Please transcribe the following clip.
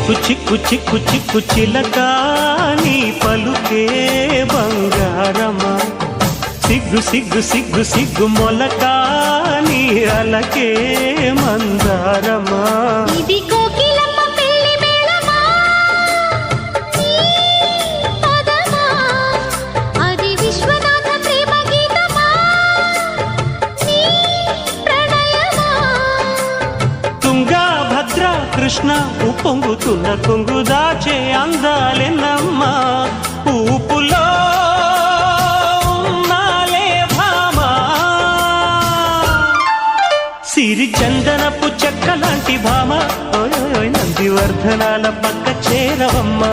చిక్కు చిక్కు చిక్కు చిక్కు చిలక నీ పలుకే బంగారమా సిగ్గు సిగ్గు సిగ్గు సిగ్గు మొలక నీ అలకే మందారమా ఇది కోకిలమ్మ పెళ్లి మేళమా నీ పదమా అది విశ్వనాథ ప్రేమ గీతమా నీ ప్రణయమా తుంగా భద్ర కృష్ణ ఉప్పొంగుతున్న కొంగు దాచే అందాలెన్నమ్మా ఊపులో సిరి చందనపు చెక్క లాంటి భామ నందివర్ధనాల పక్క చేరవమ్మా